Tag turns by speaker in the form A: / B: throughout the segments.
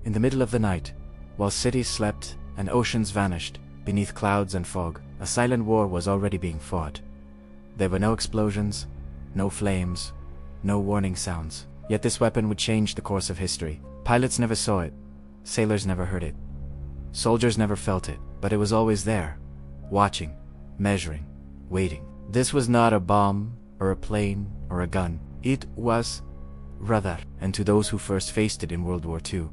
A: In the middle of the night, while cities slept and oceans vanished beneath clouds and fog, a silent war was already being fought. There were no explosions, no flames, no warning sounds. Yet this weapon would change the course of history. Pilots never saw it, sailors never heard it, soldiers never felt it, but it was always there, watching, measuring, waiting. This was not a bomb, or a plane, or a gun. It was radar. And to those who first faced it in World War II,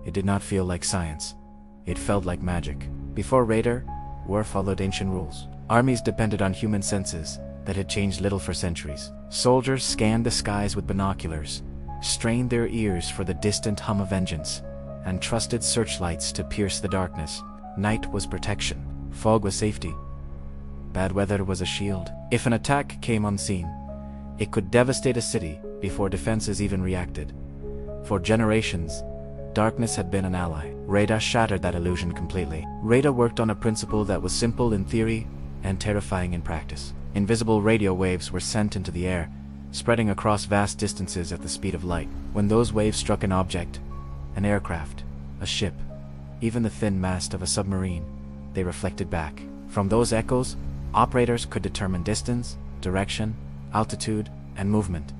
A: it did not feel like science. It felt like magic. Before radar, war followed ancient rules. Armies depended on human senses that had changed little for centuries. Soldiers scanned the skies with binoculars, strained their ears for the distant hum of engines, and trusted searchlights to pierce the darkness. Night was protection. Fog was safety. Bad weather was a shield. If an attack came unseen, it could devastate a city before defenses even reacted. For generations, darkness had been an ally. Radar shattered that illusion completely. Radar worked on a principle that was simple in theory and terrifying in practice. Invisible radio waves were sent into the air, spreading across vast distances at the speed of light. When those waves struck an object, an aircraft, a ship, even the thin mast of a submarine, they reflected back. From those echoes, operators could determine distance, direction, altitude, and movement.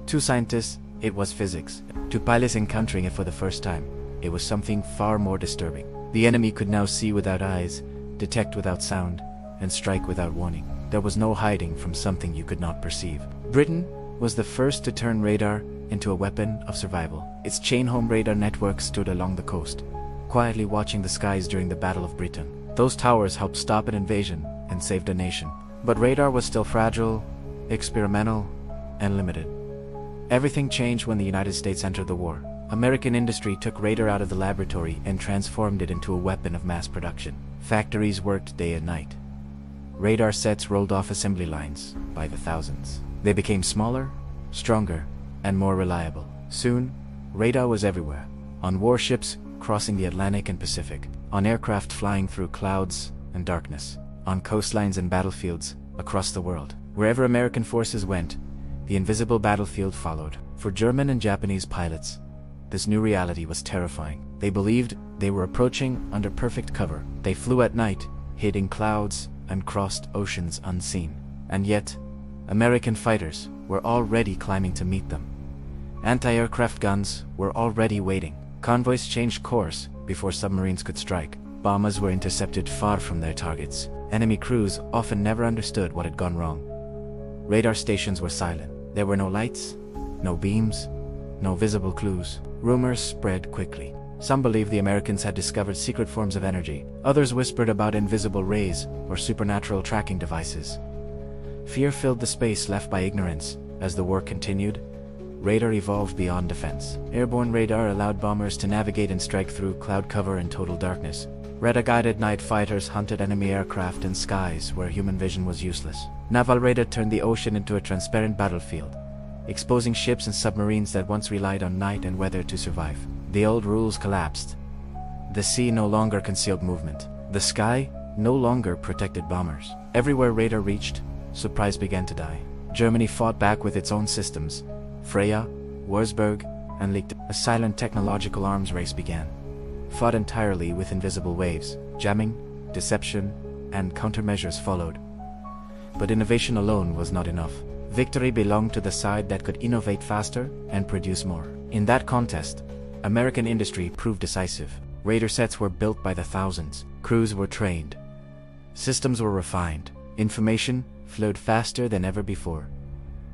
A: To scientists, it was physics. To pilots encountering it for the first time, it was something far more disturbing. The enemy could now see without eyes, detect without sound, and strike without warning. There was no hiding from something you could not perceive. Britain was the first to turn radar into a weapon of survival. Its chain-home radar network stood along the coast, quietly watching the skies during the Battle of Britain. Those towers helped stop an invasion and saved a nation. But radar was still fragile, experimental, and limited. Everything changed when the United States entered the war. American industry took radar out of the laboratory and transformed it into a weapon of mass production. Factories worked day and night. Radar sets rolled off assembly lines by the thousands. They became smaller, stronger, and more reliable. Soon, radar was everywhere. On warships crossing the Atlantic and Pacific, on aircraft flying through clouds and darkness, on coastlines and battlefields across the world. Wherever American forces went, the invisible battlefield followed. For German and Japanese pilots, this new reality was terrifying. They believed they were approaching under perfect cover. They flew at night, hid in clouds, and crossed oceans unseen. And yet, American fighters were already climbing to meet them. Anti-aircraft guns were already waiting. Convoys changed course before submarines could strike. Bombers were intercepted far from their targets. Enemy crews often never understood what had gone wrong. Radar stations were silent. There were no lights, no beams, no visible clues. Rumors spread quickly. Some believed the Americans had discovered secret forms of energy. Others whispered about invisible rays or supernatural tracking devices. Fear filled the space left by ignorance. As the war continued, radar evolved beyond defense. Airborne radar allowed bombers to navigate and strike through cloud cover and total darkness. Radar-guided night fighters hunted enemy aircraft in skies where human vision was useless. Naval radar turned the ocean into a transparent battlefield, exposing ships and submarines that once relied on night and weather to survive. The old rules collapsed. The sea no longer concealed movement. The sky no longer protected bombers. Everywhere radar reached, surprise began to die. Germany fought back with its own systems. Freya, Wurzburg, and Licht. A silent technological arms race began. Fought entirely with invisible waves. Jamming, deception, and countermeasures followed. But innovation alone was not enough. Victory belonged to the side that could innovate faster and produce more. In that contest, American industry proved decisive. Radar sets were built by the thousands. Crews were trained. Systems were refined. Information flowed faster than ever before.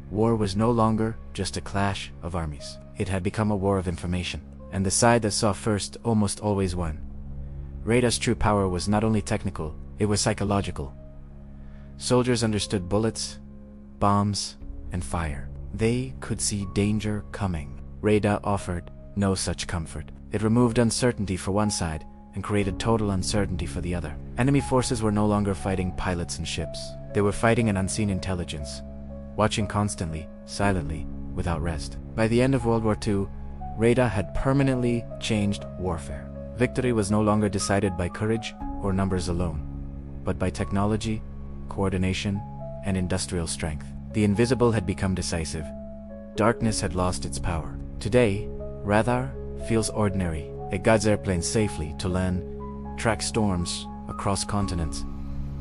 A: War was no longer just a clash of armies. It had become a war of information, and the side that saw first almost always won. Radar's true power was not only technical, it was psychological. Soldiers understood bullets, bombs, and fire. They could see danger coming. Radar offered no such comfort. It removed uncertainty for one side and created total uncertainty for the other. Enemy forces were no longer fighting pilots and ships. They were fighting an unseen intelligence, watching constantly, silently, without rest. By the end of World War II, radar had permanently changed warfare. Victory was no longer decided by courage or numbers alone, but by technology, coordination, and industrial strength. The invisible had become decisive. Darkness had lost its power. Today, radar feels ordinary, It guides airplanes safely to land, track storms across continents,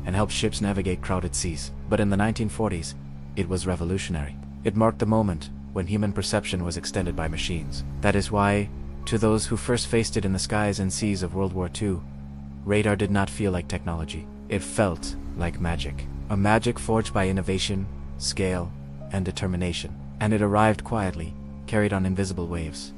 A: and help ships navigate crowded seas. But in the 1940s, it was revolutionary. It marked the moment when human perception was extended by machines. That is why, to those who first faced it in the skies and seas of World War II, radar did not feel like technology. It felt like magic. A magic forged by innovation, scale, and determination. And it arrived quietly, carried on invisible waves.